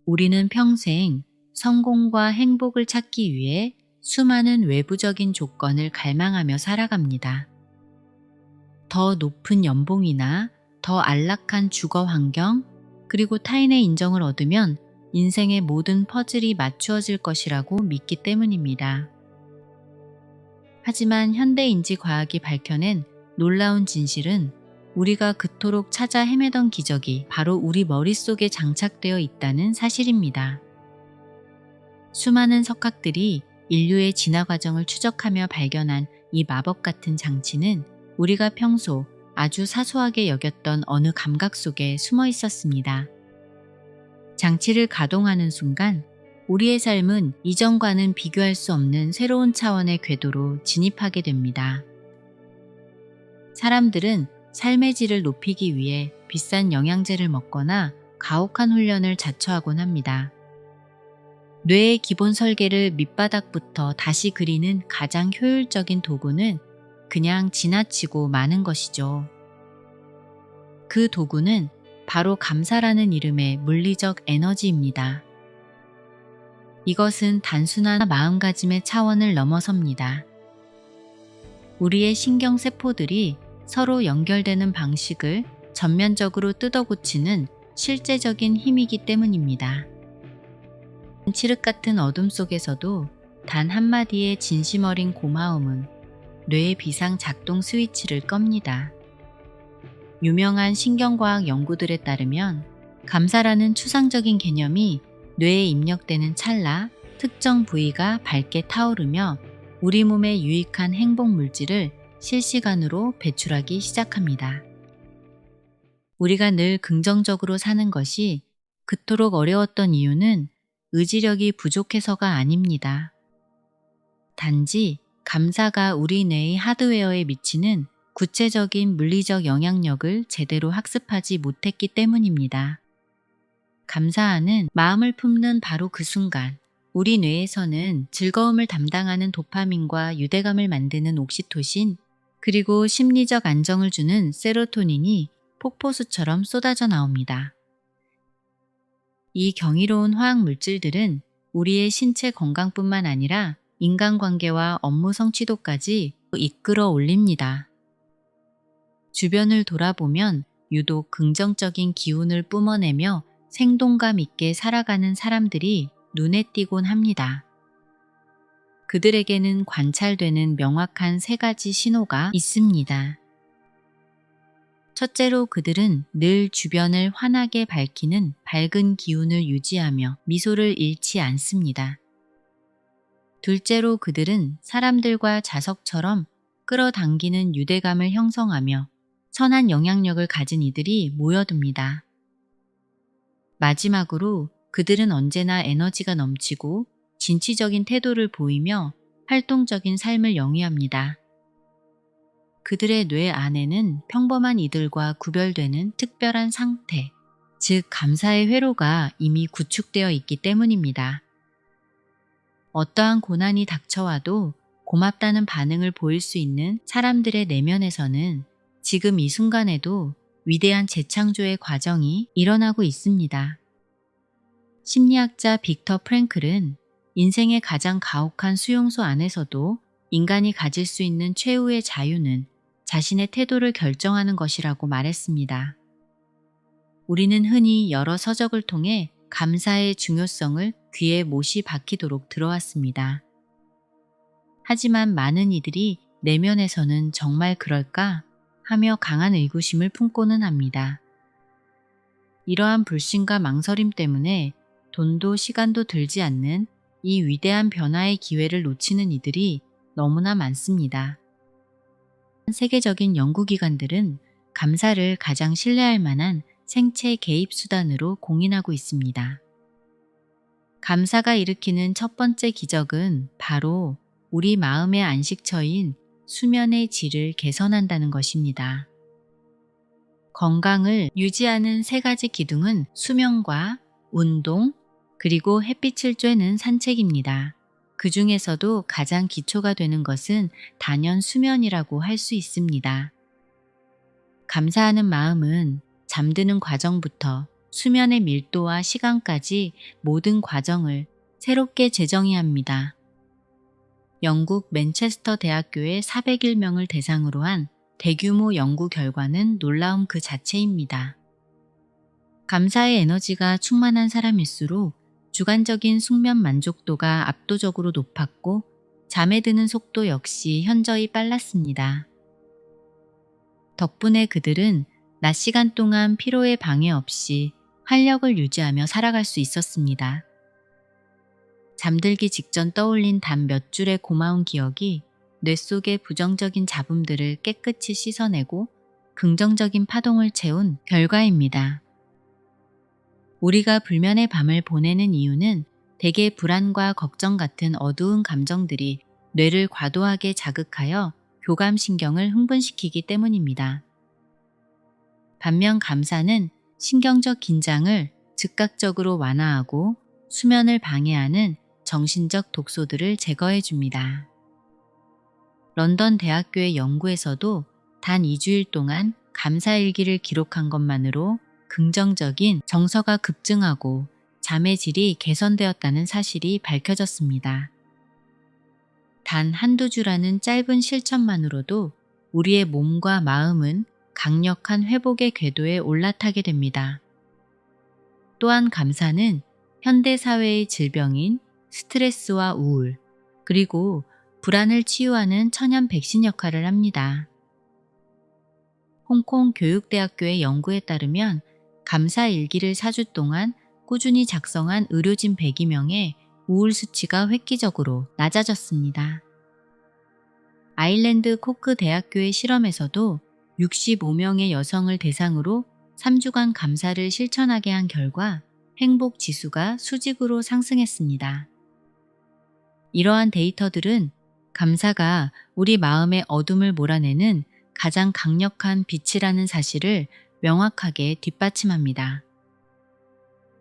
우리는 평생 성공과 행복을 찾기 위해 수많은 외부적인 조건을 갈망하며 살아갑니다. 더 높은 연봉이나 더 안락한 주거 환경, 그리고 타인의 인정을 얻으면 인생의 모든 퍼즐이 맞추어질 것이라고 믿기 때문입니다. 하지만 현대인지 과학이 밝혀낸 놀라운 진실은 우리가 그토록 찾아 헤매던 기적이 바로 우리 머릿속에 장착되어 있다는 사실입니다. 수많은 석학들이 인류의 진화 과정을 추적하며 발견한 이 마법 같은 장치는 우리가 평소 아주 사소하게 여겼던 어느 감각 속에 숨어 있었습니다. 장치를 가동하는 순간 우리의 삶은 이전과는 비교할 수 없는 새로운 차원의 궤도로 진입하게 됩니다. 사람들은 삶의 질을 높이기 위해 비싼 영양제를 먹거나 가혹한 훈련을 자처하곤 합니다. 뇌의 기본 설계를 밑바닥부터 다시 그리는 가장 효율적인 도구는 그냥 지나치고 마는 것이죠. 그 도구는 바로 감사라는 이름의 물리적 에너지입니다. 이것은 단순한 마음가짐의 차원을 넘어섭니다. 우리의 신경세포들이 서로 연결되는 방식을 전면적으로 뜯어고치는 실제적인 힘이기 때문입니다. 칠흑 같은 어둠 속에서도 단 한마디의 진심 어린 고마움은 뇌의 비상 작동 스위치를 겁니다. 유명한 신경과학 연구들에 따르면 감사라는 추상적인 개념이 뇌에 입력되는 찰나 특정 부위가 밝게 타오르며 우리 몸에 유익한 행복 물질을 실시간으로 배출하기 시작합니다. 우리가 늘 긍정적으로 사는 것이 그토록 어려웠던 이유는 의지력이 부족해서가 아닙니다. 단지 감사가 우리 뇌의 하드웨어에 미치는 구체적인 물리적 영향력을 제대로 학습하지 못했기 때문입니다. 감사하는 마음을 품는 바로 그 순간, 우리 뇌에서는 즐거움을 담당하는 도파민과 유대감을 만드는 옥시토신, 그리고 심리적 안정을 주는 세로토닌이 폭포수처럼 쏟아져 나옵니다. 이 경이로운 화학 물질들은 우리의 신체 건강뿐만 아니라 인간관계와 업무 성취도까지 이끌어 올립니다. 주변을 돌아보면 유독 긍정적인 기운을 뿜어내며 생동감 있게 살아가는 사람들이 눈에 띄곤 합니다. 그들에게는 관찰되는 명확한 세 가지 신호가 있습니다. 첫째로 그들은 늘 주변을 환하게 밝히는 밝은 기운을 유지하며 미소를 잃지 않습니다. 둘째로 그들은 사람들과 자석처럼 끌어당기는 유대감을 형성하며 선한 영향력을 가진 이들이 모여듭니다. 마지막으로 그들은 언제나 에너지가 넘치고 진취적인 태도를 보이며 활동적인 삶을 영위합니다. 그들의 뇌 안에는 평범한 이들과 구별되는 특별한 상태, 즉 감사의 회로가 이미 구축되어 있기 때문입니다. 어떠한 고난이 닥쳐와도 고맙다는 반응을 보일 수 있는 사람들의 내면에서는 지금 이 순간에도 위대한 재창조의 과정이 일어나고 있습니다. 심리학자 빅터 프랭클은 인생의 가장 가혹한 수용소 안에서도 인간이 가질 수 있는 최후의 자유는 자신의 태도를 결정하는 것이라고 말했습니다. 우리는 흔히 여러 서적을 통해 감사의 중요성을 귀에 못이 박히도록 들어왔습니다. 하지만 많은 이들이 내면에서는 정말 그럴까 하며 강한 의구심을 품고는 합니다. 이러한 불신과 망설임 때문에 돈도 시간도 들지 않는 이 위대한 변화의 기회를 놓치는 이들이 너무나 많습니다. 세계적인 연구기관들은 감사를 가장 신뢰할 만한 생체 개입 수단으로 공인하고 있습니다. 감사가 일으키는 첫 번째 기적은 바로 우리 마음의 안식처인 수면의 질을 개선한다는 것입니다. 건강을 유지하는 세 가지 기둥은 수면과 운동, 그리고 햇빛을 쬐는 산책입니다. 그 중에서도 가장 기초가 되는 것은 단연 수면이라고 할 수 있습니다. 감사하는 마음은 잠드는 과정부터 수면의 밀도와 시간까지 모든 과정을 새롭게 재정의합니다. 영국 맨체스터 대학교의 401명을 대상으로 한 대규모 연구 결과는 놀라움 그 자체입니다. 감사의 에너지가 충만한 사람일수록 주관적인 숙면 만족도가 압도적으로 높았고 잠에 드는 속도 역시 현저히 빨랐습니다. 덕분에 그들은 낮 시간 동안 피로에 방해 없이 활력을 유지하며 살아갈 수 있었습니다. 잠들기 직전 떠올린 단 몇 줄의 고마운 기억이 뇌 속의 부정적인 잡음들을 깨끗이 씻어내고 긍정적인 파동을 채운 결과입니다. 우리가 불면의 밤을 보내는 이유는 대개 불안과 걱정 같은 어두운 감정들이 뇌를 과도하게 자극하여 교감신경을 흥분시키기 때문입니다. 반면 감사는 신경적 긴장을 즉각적으로 완화하고 수면을 방해하는 정신적 독소들을 제거해 줍니다. 런던 대학교의 연구에서도 단 2주일 동안 감사일기를 기록한 것만으로 긍정적인 정서가 급증하고 잠의 질이 개선되었다는 사실이 밝혀졌습니다. 단 한두 주라는 짧은 실천만으로도 우리의 몸과 마음은 강력한 회복의 궤도에 올라타게 됩니다. 또한 감사는 현대사회의 질병인 스트레스와 우울, 그리고 불안을 치유하는 천연 백신 역할을 합니다. 홍콩 교육대학교의 연구에 따르면 감사 일기를 4주 동안 꾸준히 작성한 의료진 102명의 우울 수치가 획기적으로 낮아졌습니다. 아일랜드 코크 대학교의 실험에서도 65명의 여성을 대상으로 3주간 감사를 실천하게 한 결과 행복 지수가 수직으로 상승했습니다. 이러한 데이터들은 감사가 우리 마음의 어둠을 몰아내는 가장 강력한 빛이라는 사실을 명확하게 뒷받침합니다.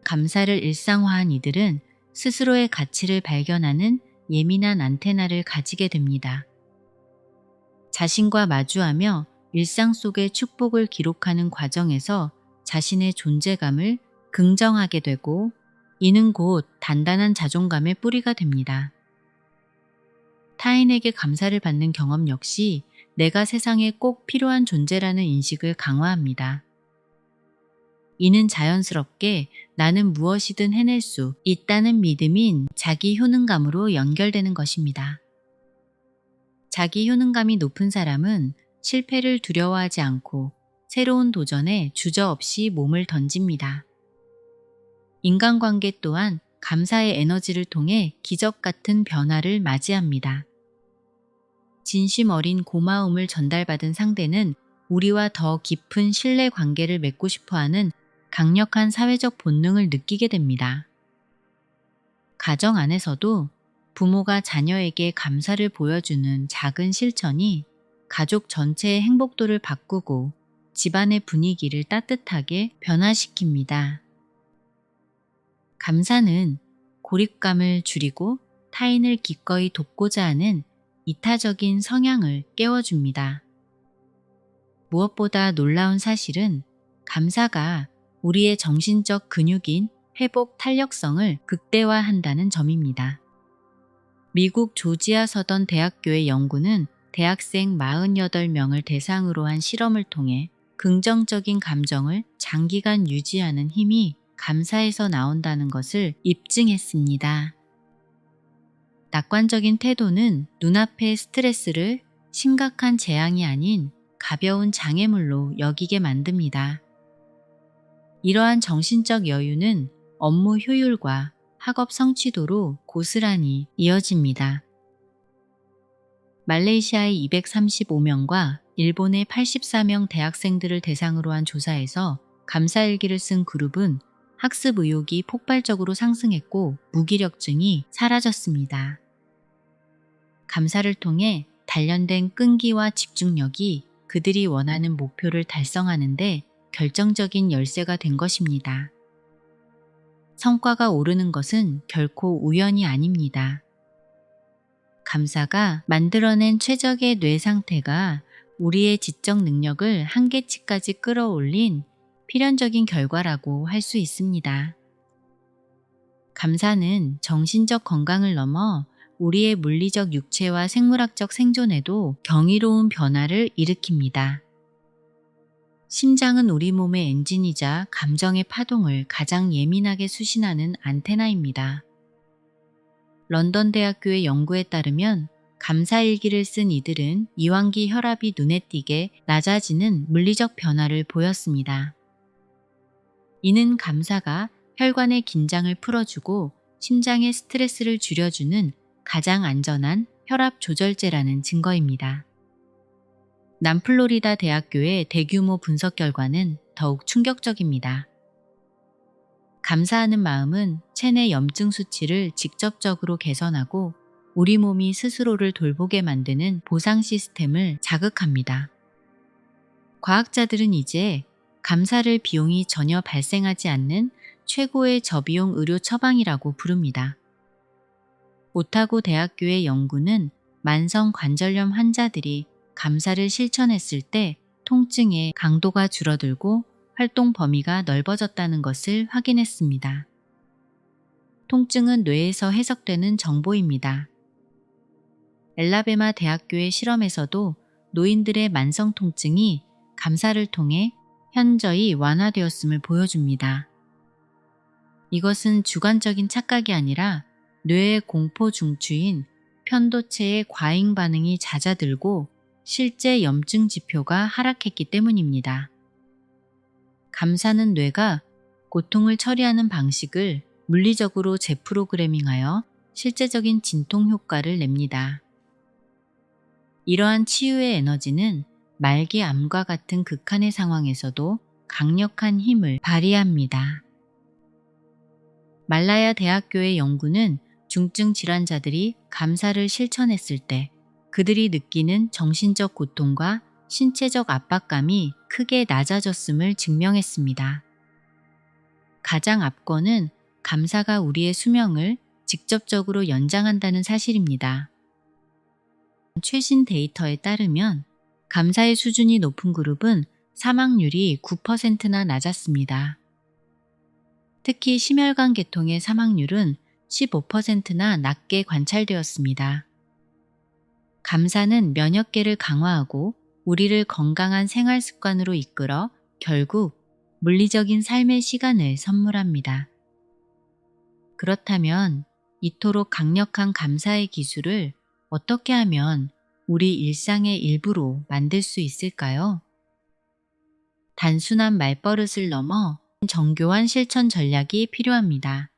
감사를 일상화한 이들은 스스로의 가치를 발견하는 예민한 안테나를 가지게 됩니다. 자신과 마주하며 일상 속의 축복을 기록하는 과정에서 자신의 존재감을 긍정하게 되고 이는 곧 단단한 자존감의 뿌리가 됩니다. 타인에게 감사를 받는 경험 역시 내가 세상에 꼭 필요한 존재라는 인식을 강화합니다. 이는 자연스럽게 나는 무엇이든 해낼 수 있다는 믿음인 자기 효능감으로 연결되는 것입니다. 자기 효능감이 높은 사람은 실패를 두려워하지 않고 새로운 도전에 주저없이 몸을 던집니다. 인간관계 또한 감사의 에너지를 통해 기적 같은 변화를 맞이합니다. 진심 어린 고마움을 전달받은 상대는 우리와 더 깊은 신뢰 관계를 맺고 싶어하는 강력한 사회적 본능을 느끼게 됩니다. 가정 안에서도 부모가 자녀에게 감사를 보여주는 작은 실천이 가족 전체의 행복도를 바꾸고 집안의 분위기를 따뜻하게 변화시킵니다. 감사는 고립감을 줄이고 타인을 기꺼이 돕고자 하는 이타적인 성향을 깨워줍니다. 무엇보다 놀라운 사실은 감사가 우리의 정신적 근육인 회복 탄력성을 극대화한다는 점입니다. 미국 조지아 서던 대학교의 연구는 대학생 48명을 대상으로 한 실험을 통해 긍정적인 감정을 장기간 유지하는 힘이 감사에서 나온다는 것을 입증했습니다. 낙관적인 태도는 눈앞의 스트레스를 심각한 재앙이 아닌 가벼운 장애물로 여기게 만듭니다. 이러한 정신적 여유는 업무 효율과 학업 성취도로 고스란히 이어집니다. 말레이시아의 235명과 일본의 84명 대학생들을 대상으로 한 조사에서 감사일기를 쓴 그룹은 학습 의욕이 폭발적으로 상승했고 무기력증이 사라졌습니다. 감사를 통해 단련된 끈기와 집중력이 그들이 원하는 목표를 달성하는 데 결정적인 열쇠가 된 것입니다. 성과가 오르는 것은 결코 우연이 아닙니다. 감사가 만들어낸 최적의 뇌 상태가 우리의 지적 능력을 한계치까지 끌어올린 필연적인 결과라고 할 수 있습니다. 감사는 정신적 건강을 넘어 우리의 물리적 육체와 생물학적 생존에도 경이로운 변화를 일으킵니다. 심장은 우리 몸의 엔진이자 감정의 파동을 가장 예민하게 수신하는 안테나입니다. 런던 대학교의 연구에 따르면 감사일기를 쓴 이들은 이완기 혈압이 눈에 띄게 낮아지는 물리적 변화를 보였습니다. 이는 감사가 혈관의 긴장을 풀어주고 심장의 스트레스를 줄여주는 가장 안전한 혈압 조절제라는 증거입니다. 남플로리다 대학교의 대규모 분석 결과는 더욱 충격적입니다. 감사하는 마음은 체내 염증 수치를 직접적으로 개선하고 우리 몸이 스스로를 돌보게 만드는 보상 시스템을 자극합니다. 과학자들은 이제 감사를 비용이 전혀 발생하지 않는 최고의 저비용 의료 처방이라고 부릅니다. 오타고 대학교의 연구는 만성 관절염 환자들이 감사를 실천했을 때 통증의 강도가 줄어들고 활동 범위가 넓어졌다는 것을 확인했습니다. 통증은 뇌에서 해석되는 정보입니다. 엘라베마 대학교의 실험에서도 노인들의 만성 통증이 감사를 통해 현저히 완화되었음을 보여줍니다. 이것은 주관적인 착각이 아니라 뇌의 공포 중추인 편도체의 과잉 반응이 잦아들고 실제 염증 지표가 하락했기 때문입니다. 감사는 뇌가 고통을 처리하는 방식을 물리적으로 재프로그래밍하여 실제적인 진통 효과를 냅니다. 이러한 치유의 에너지는 말기 암과 같은 극한의 상황에서도 강력한 힘을 발휘합니다. 말라야 대학교의 연구는 중증 질환자들이 감사를 실천했을 때 그들이 느끼는 정신적 고통과 신체적 압박감이 크게 낮아졌음을 증명했습니다. 가장 앞권은 감사가 우리의 수명을 직접적으로 연장한다는 사실입니다. 최신 데이터에 따르면 감사의 수준이 높은 그룹은 사망률이 9%나 낮았습니다. 특히 심혈관 계통의 사망률은 15%나 낮게 관찰되었습니다. 감사는 면역계를 강화하고 우리를 건강한 생활 습관으로 이끌어 결국 물리적인 삶의 시간을 선물합니다. 그렇다면 이토록 강력한 감사의 기술을 어떻게 하면 우리 일상의 일부로 만들 수 있을까요? 단순한 말버릇을 넘어 정교한 실천 전략이 필요합니다.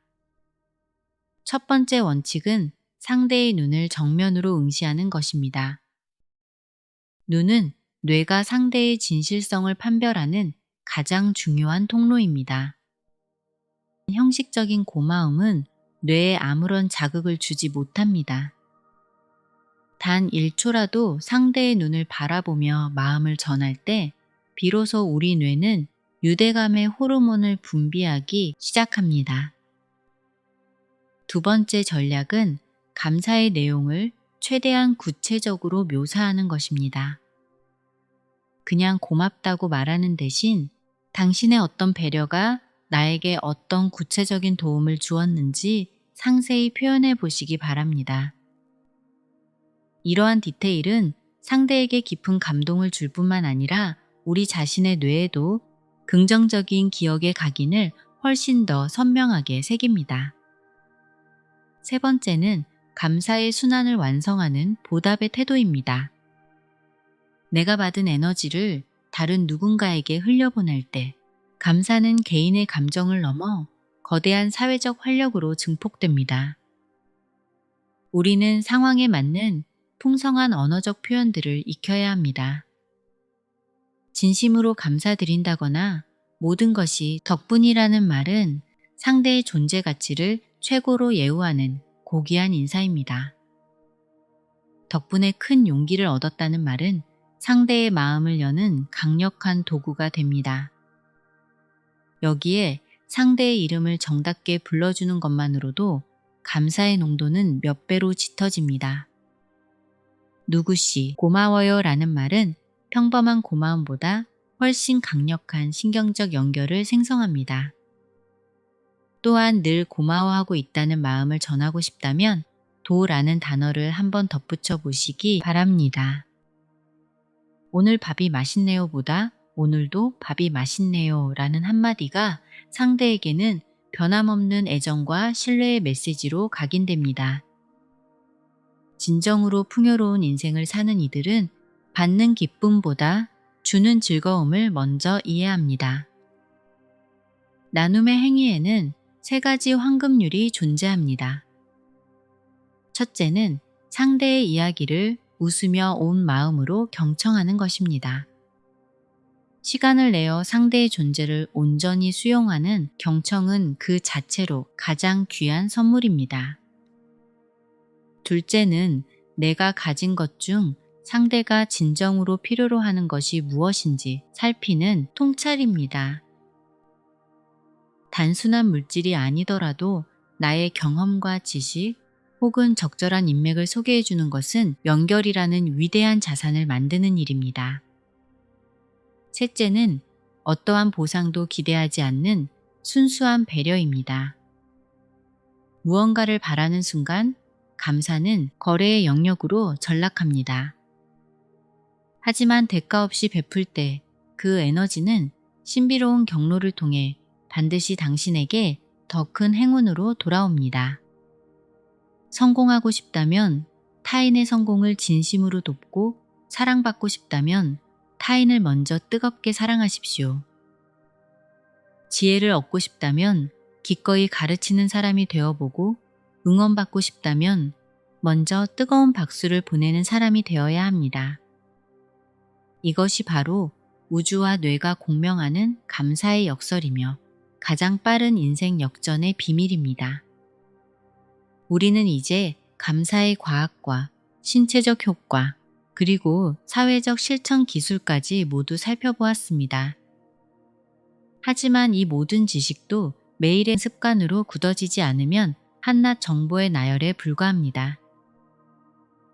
첫 번째 원칙은 상대의 눈을 정면으로 응시하는 것입니다. 눈은 뇌가 상대의 진실성을 판별하는 가장 중요한 통로입니다. 형식적인 고마움은 뇌에 아무런 자극을 주지 못합니다. 단 1초라도 상대의 눈을 바라보며 마음을 전할 때 비로소 우리 뇌는 유대감의 호르몬을 분비하기 시작합니다. 두 번째 전략은 감사의 내용을 최대한 구체적으로 묘사하는 것입니다. 그냥 고맙다고 말하는 대신 당신의 어떤 배려가 나에게 어떤 구체적인 도움을 주었는지 상세히 표현해 보시기 바랍니다. 이러한 디테일은 상대에게 깊은 감동을 줄 뿐만 아니라 우리 자신의 뇌에도 긍정적인 기억의 각인을 훨씬 더 선명하게 새깁니다. 세 번째는 감사의 순환을 완성하는 보답의 태도입니다. 내가 받은 에너지를 다른 누군가에게 흘려보낼 때 감사는 개인의 감정을 넘어 거대한 사회적 활력으로 증폭됩니다. 우리는 상황에 맞는 풍성한 언어적 표현들을 익혀야 합니다. 진심으로 감사드린다거나 모든 것이 덕분이라는 말은 상대의 존재 가치를 최고로 예우하는 고귀한 인사입니다. 덕분에 큰 용기를 얻었다는 말은 상대의 마음을 여는 강력한 도구가 됩니다. 여기에 상대의 이름을 정답게 불러주는 것만으로도 감사의 농도는 몇 배로 짙어집니다. 누구씨 고마워요 라는 말은 평범한 고마움보다 훨씬 강력한 신경적 연결을 생성합니다. 또한 늘 고마워하고 있다는 마음을 전하고 싶다면 도라는 단어를 한번 덧붙여 보시기 바랍니다. 오늘 밥이 맛있네요 보다 오늘도 밥이 맛있네요 라는 한마디가 상대에게는 변함없는 애정과 신뢰의 메시지로 각인됩니다. 진정으로 풍요로운 인생을 사는 이들은 받는 기쁨보다 주는 즐거움을 먼저 이해합니다. 나눔의 행위에는 세 가지 황금률이 존재합니다. 첫째는 상대의 이야기를 웃으며 온 마음으로 경청하는 것입니다. 시간을 내어 상대의 존재를 온전히 수용하는 경청은 그 자체로 가장 귀한 선물입니다. 둘째는 내가 가진 것 중 상대가 진정으로 필요로 하는 것이 무엇인지 살피는 통찰입니다. 단순한 물질이 아니더라도 나의 경험과 지식 혹은 적절한 인맥을 소개해 주는 것은 연결이라는 위대한 자산을 만드는 일입니다. 셋째는 어떠한 보상도 기대하지 않는 순수한 배려입니다. 무언가를 바라는 순간 감사는 거래의 영역으로 전락합니다. 하지만 대가 없이 베풀 때 그 에너지는 신비로운 경로를 통해 반드시 당신에게 더 큰 행운으로 돌아옵니다. 성공하고 싶다면 타인의 성공을 진심으로 돕고 사랑받고 싶다면 타인을 먼저 뜨겁게 사랑하십시오. 지혜를 얻고 싶다면 기꺼이 가르치는 사람이 되어보고 응원받고 싶다면 먼저 뜨거운 박수를 보내는 사람이 되어야 합니다. 이것이 바로 우주와 뇌가 공명하는 감사의 역설이며 가장 빠른 인생 역전의 비밀입니다. 우리는 이제 감사의 과학과 신체적 효과 그리고 사회적 실천 기술까지 모두 살펴보았습니다. 하지만 이 모든 지식도 매일의 습관으로 굳어지지 않으면 한낱 정보의 나열에 불과합니다.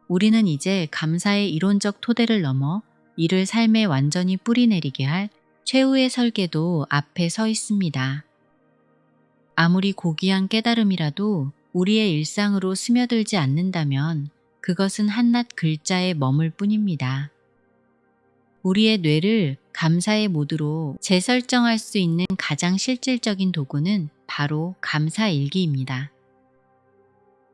우리는 이제 감사의 이론적 토대를 넘어 이를 삶에 완전히 뿌리내리게 할 최후의 설계도 앞에 서 있습니다. 아무리 고귀한 깨달음이라도 우리의 일상으로 스며들지 않는다면 그것은 한낱 글자에 머물 뿐입니다. 우리의 뇌를 감사의 모드로 재설정할 수 있는 가장 실질적인 도구는 바로 감사일기입니다.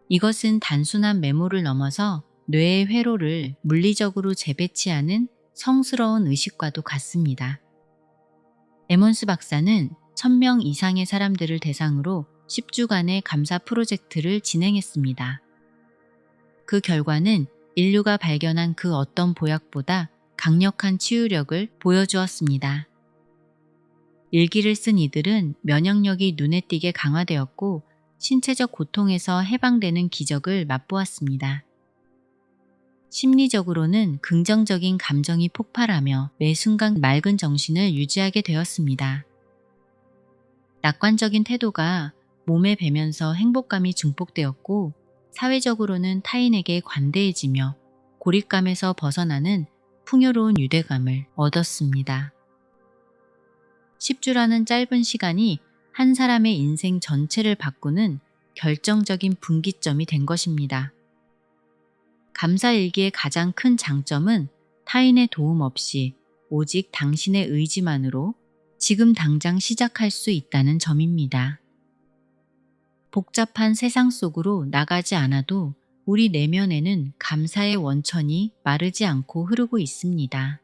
이것은 단순한 메모를 넘어서 뇌의 회로를 물리적으로 재배치하는 성스러운 의식과도 같습니다. 에몬스 박사는 1000명 이상의 사람들을 대상으로 10주간의 감사 프로젝트를 진행했습니다. 그 결과는 인류가 발견한 그 어떤 보약보다 강력한 치유력을 보여주었습니다. 일기를 쓴 이들은 면역력이 눈에 띄게 강화되었고 신체적 고통에서 해방되는 기적을 맛보았습니다. 심리적으로는 긍정적인 감정이 폭발하며 매 순간 맑은 정신을 유지하게 되었습니다. 낙관적인 태도가 몸에 배면서 행복감이 증폭되었고 사회적으로는 타인에게 관대해지며 고립감에서 벗어나는 풍요로운 유대감을 얻었습니다. 10주라는 짧은 시간이 한 사람의 인생 전체를 바꾸는 결정적인 분기점이 된 것입니다. 감사일기의 가장 큰 장점은 타인의 도움 없이 오직 당신의 의지만으로 지금 당장 시작할 수 있다는 점입니다. 복잡한 세상 속으로 나가지 않아도 우리 내면에는 감사의 원천이 마르지 않고 흐르고 있습니다.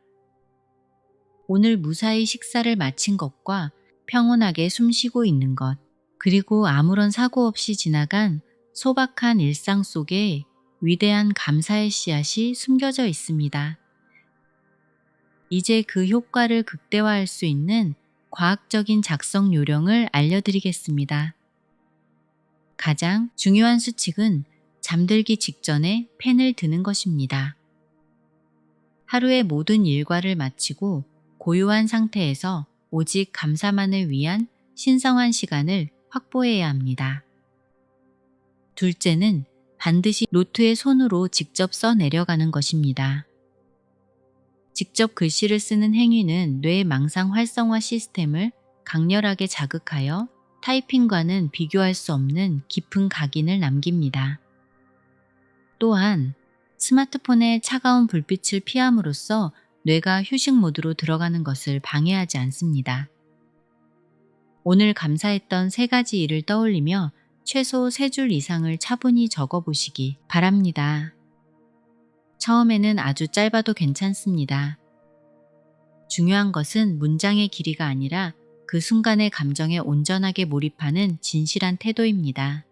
오늘 무사히 식사를 마친 것과 평온하게 숨쉬고 있는 것, 그리고 아무런 사고 없이 지나간 소박한 일상 속에 위대한 감사의 씨앗이 숨겨져 있습니다. 이제 그 효과를 극대화할 수 있는 과학적인 작성 요령을 알려드리겠습니다. 가장 중요한 수칙은 잠들기 직전에 펜을 드는 것입니다. 하루의 모든 일과를 마치고 고요한 상태에서 오직 감사만을 위한 신성한 시간을 확보해야 합니다. 둘째는 반드시 노트에 손으로 직접 써 내려가는 것입니다. 직접 글씨를 쓰는 행위는 뇌의 망상 활성화 시스템을 강렬하게 자극하여 타이핑과는 비교할 수 없는 깊은 각인을 남깁니다. 또한 스마트폰의 차가운 불빛을 피함으로써 뇌가 휴식 모드로 들어가는 것을 방해하지 않습니다. 오늘 감사했던 3가지 일을 떠올리며 최소 3줄 이상을 차분히 적어보시기 바랍니다. 처음에는 아주 짧아도 괜찮습니다. 중요한 것은 문장의 길이가 아니라 그 순간의 감정에 온전하게 몰입하는 진실한 태도입니다.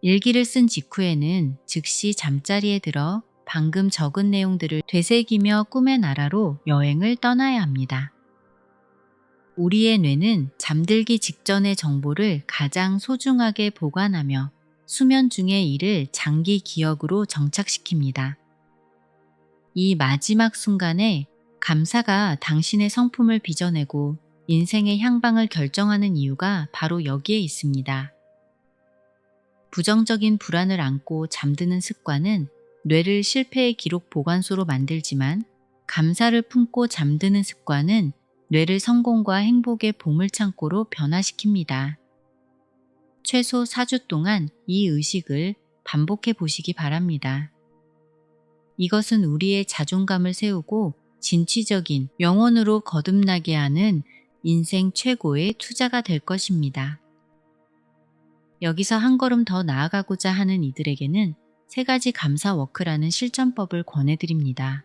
일기를 쓴 직후에는 즉시 잠자리에 들어 방금 적은 내용들을 되새기며 꿈의 나라로 여행을 떠나야 합니다. 우리의 뇌는 잠들기 직전의 정보를 가장 소중하게 보관하며 수면 중의 일을 장기 기억으로 정착시킵니다. 이 마지막 순간에 감사가 당신의 성품을 빚어내고 인생의 향방을 결정하는 이유가 바로 여기에 있습니다. 부정적인 불안을 안고 잠드는 습관은 뇌를 실패의 기록 보관소로 만들지만 감사를 품고 잠드는 습관은 뇌를 성공과 행복의 보물창고로 변화시킵니다. 최소 4주 동안 이 의식을 반복해 보시기 바랍니다. 이것은 우리의 자존감을 세우고 진취적인 영혼으로 거듭나게 하는 인생 최고의 투자가 될 것입니다. 여기서 한 걸음 더 나아가고자 하는 이들에게는 3가지 감사 워크라는 실전법을 권해드립니다.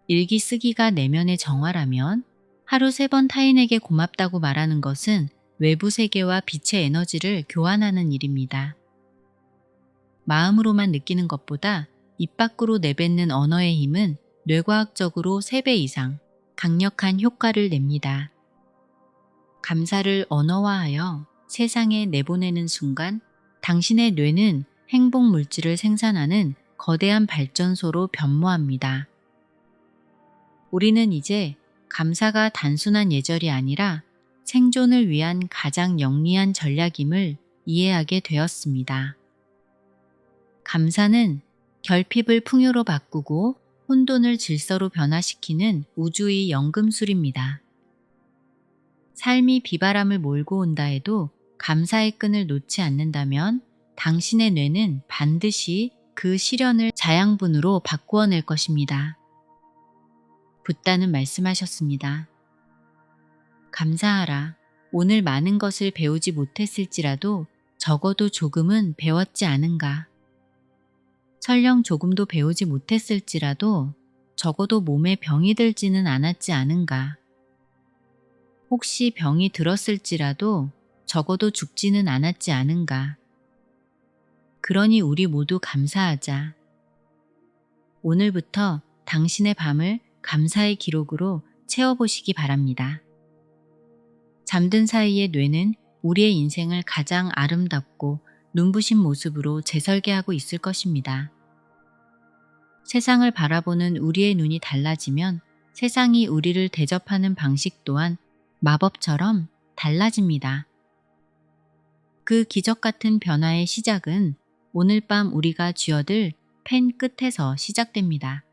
일기 쓰기가 내면의 정화라면 하루 3번 타인에게 고맙다고 말하는 것은 외부 세계와 빛의 에너지를 교환하는 일입니다. 마음으로만 느끼는 것보다 입 밖으로 내뱉는 언어의 힘은 뇌과학적으로 3배 이상 강력한 효과를 냅니다. 감사를 언어화하여 세상에 내보내는 순간 당신의 뇌는 행복 물질을 생산하는 거대한 발전소로 변모합니다. 우리는 이제 감사가 단순한 예절이 아니라 생존을 위한 가장 영리한 전략임을 이해하게 되었습니다. 감사는 결핍을 풍요로 바꾸고 혼돈을 질서로 변화시키는 우주의 연금술입니다. 삶이 비바람을 몰고 온다 해도 감사의 끈을 놓지 않는다면 당신의 뇌는 반드시 그 시련을 자양분으로 바꾸어낼 것입니다. 붓다는 말씀하셨습니다. 감사하라. 오늘 많은 것을 배우지 못했을지라도 적어도 조금은 배웠지 않은가. 설령 조금도 배우지 못했을지라도 적어도 몸에 병이 들지는 않았지 않은가. 혹시 병이 들었을지라도 적어도 죽지는 않았지 않은가. 그러니 우리 모두 감사하자. 오늘부터 당신의 밤을 감사의 기록으로 채워보시기 바랍니다. 잠든 사이의 뇌는 우리의 인생을 가장 아름답고 눈부신 모습으로 재설계하고 있을 것입니다. 세상을 바라보는 우리의 눈이 달라지면 세상이 우리를 대접하는 방식 또한 마법처럼 달라집니다. 그 기적 같은 변화의 시작은 오늘 밤 우리가 쥐어들 펜 끝에서 시작됩니다.